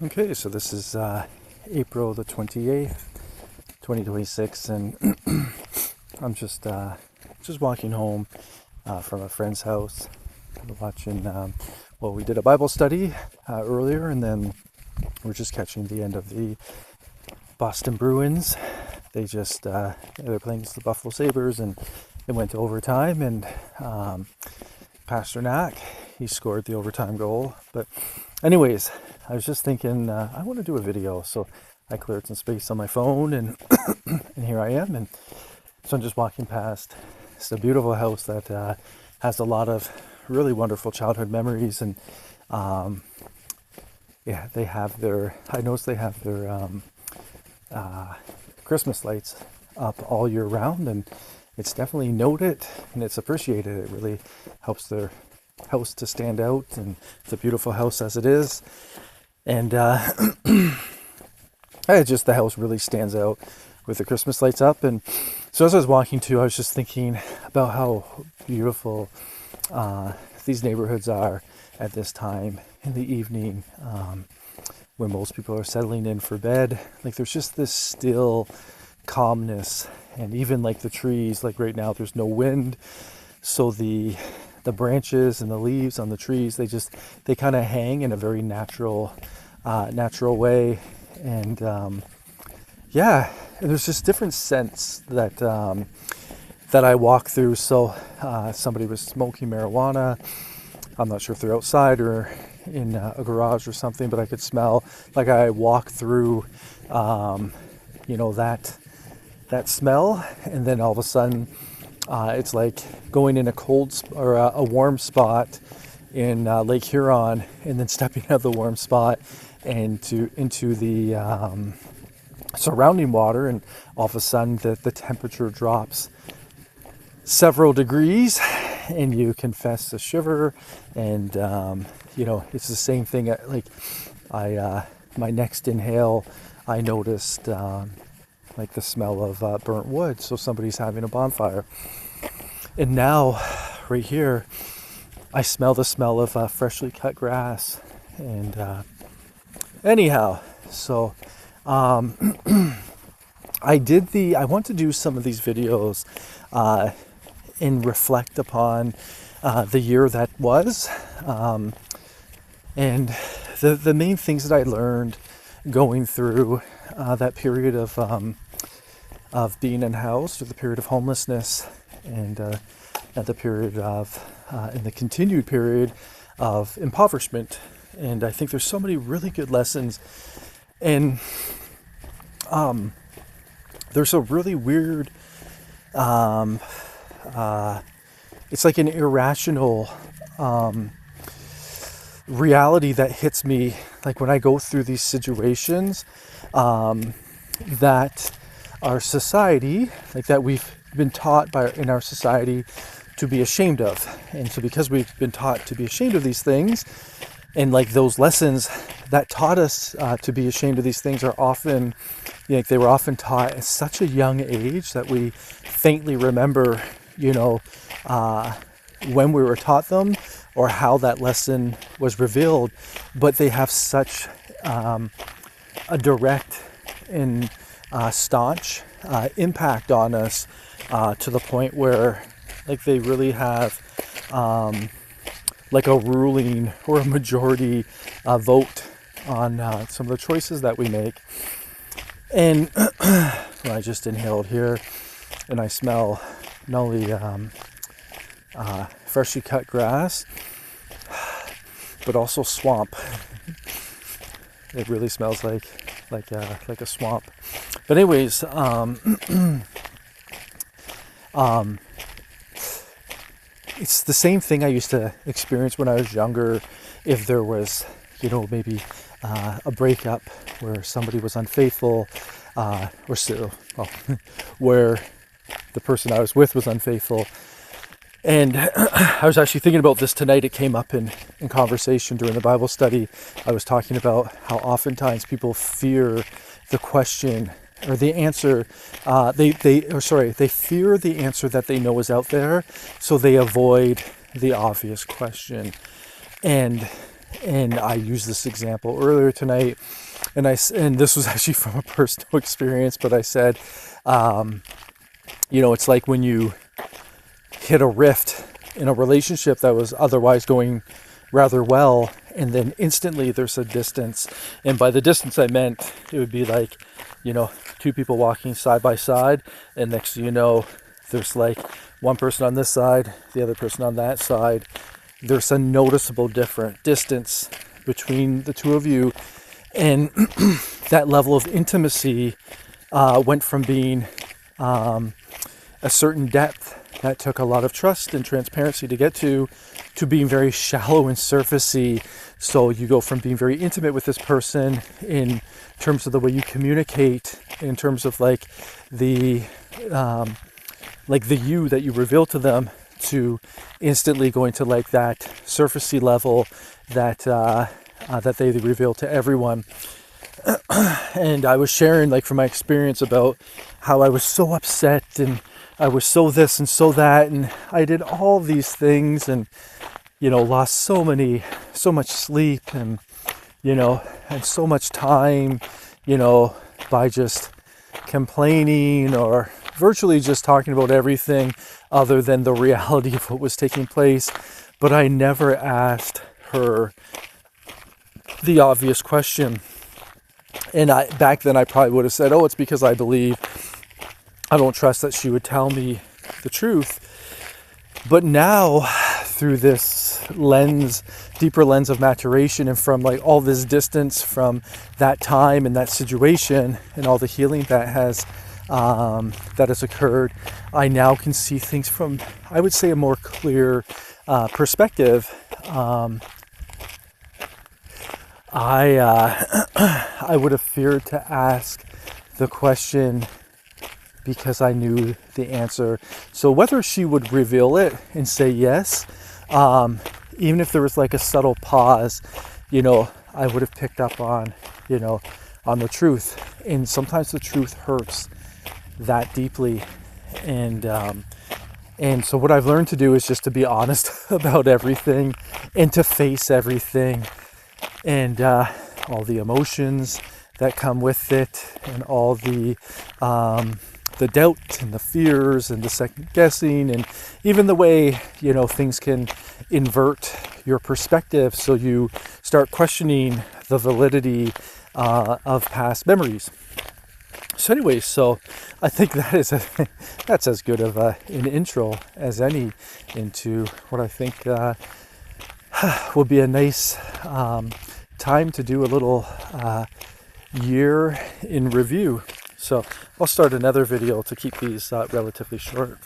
Okay, so this is April the 28th, 2026, and I'm just walking home from a friend's house, watching, we did a Bible study earlier, and then we're just catching the end of the Boston Bruins. They're playing the Buffalo Sabres, and it went to overtime, and Pasternak, he scored the overtime goal. But anyways, I was just thinking, I want to do a video, so I cleared some space on my phone, and and here I am. And so I'm just walking past. It's a beautiful house that has a lot of really wonderful childhood memories, and they have their. I noticed they have their Christmas lights up all year round, and it's definitely noted and it's appreciated. It really helps their house to stand out, and it's a beautiful house as it is. And just the house really stands out with the Christmas lights up. And so as I was walking to, I was just thinking about how beautiful these neighborhoods are at this time in the evening, when most people are settling in for bed. Like, there's just this still calmness, and even like the trees, like right now there's no wind, so the branches and the leaves on the trees, they kind of hang in a very natural way. And there's just different scents that I walk through. So somebody was smoking marijuana. I'm not sure if they're outside or in a garage or something, but I could smell, like I walk through that smell, and then all of a sudden it's like going in a a warm spot in Lake Huron, and then stepping out of the warm spot and into the surrounding water, and all of a sudden the temperature drops several degrees, and you confess a shiver. And it's the same thing. My next inhale, I noticed like the smell of burnt wood, so somebody's having a bonfire. And now, right here, I smell the smell of freshly cut grass. And anyhow, so I want to do some of these videos and reflect upon the year that was, and the main things that I learned going through that period of being in house, or the period of homelessness, and at the period of in the continued period of impoverishment. And I think there's so many really good lessons. And there's a really weird, it's like an irrational reality that hits me, like when I go through these situations, that our society, like that we've been taught in our society to be ashamed of. And so because we've been taught to be ashamed of these things, and like those lessons that taught us to be ashamed of these things are often, they were often taught at such a young age that we faintly remember, when we were taught them, or how that lesson was revealed. But they have such a direct and staunch impact on us, to the point where, like, they really have like a ruling or a majority vote on some of the choices that we make. And I just inhaled here, and I smell not only freshly cut grass, but also swamp. It really smells like a swamp. But anyways, it's the same thing I used to experience when I was younger. If there was, maybe a breakup where somebody was unfaithful, where the person I was with was unfaithful. And I was actually thinking about this tonight. It came up in conversation during the Bible study. I was talking about how oftentimes people fear the question or the answer. They fear the answer that they know is out there, so they avoid the obvious question. And And I used this example earlier tonight, and this was actually from a personal experience, but I said, it's like when you hit a rift in a relationship that was otherwise going rather well, and then instantly there's a distance. And by the distance, I meant it would be like, two people walking side by side, and next thing you know, there's like one person on this side, the other person on that side. There's a noticeable different distance between the two of you, and that level of intimacy went from being a certain depth that took a lot of trust and transparency to get to being very shallow and surfacey. So you go from being very intimate with this person in terms of the way you communicate, in terms of like the you that you reveal to them, to instantly going to like that surfacey level that they reveal to everyone. And I was sharing like from my experience about how I was so upset, and I was so this and so that, and I did all these things, and lost so much sleep, and and so much time, by just complaining or virtually just talking about everything other than the reality of what was taking place. But I never asked her the obvious question. And back then I probably would have said, it's because I don't trust that she would tell me the truth. But now, through this deeper lens of maturation, and from like all this distance from that time and that situation and all the healing that has occurred, I now can see things from, I would say, a more clear perspective. I would have feared to ask the question because I knew the answer. So whether she would reveal it and say yes, even if there was like a subtle pause, I would have picked up on, on the truth. And sometimes the truth hurts that deeply. And so what I've learned to do is just to be honest about everything, and to face everything, and all the emotions that come with it, and all the doubt and the fears and the second guessing, and even the way things can invert your perspective, so you start questioning the validity of past memories. So anyways, so I think that's as good of an intro as any into what I think will be a nice time to do a little year in review. So I'll start another video to keep these relatively short.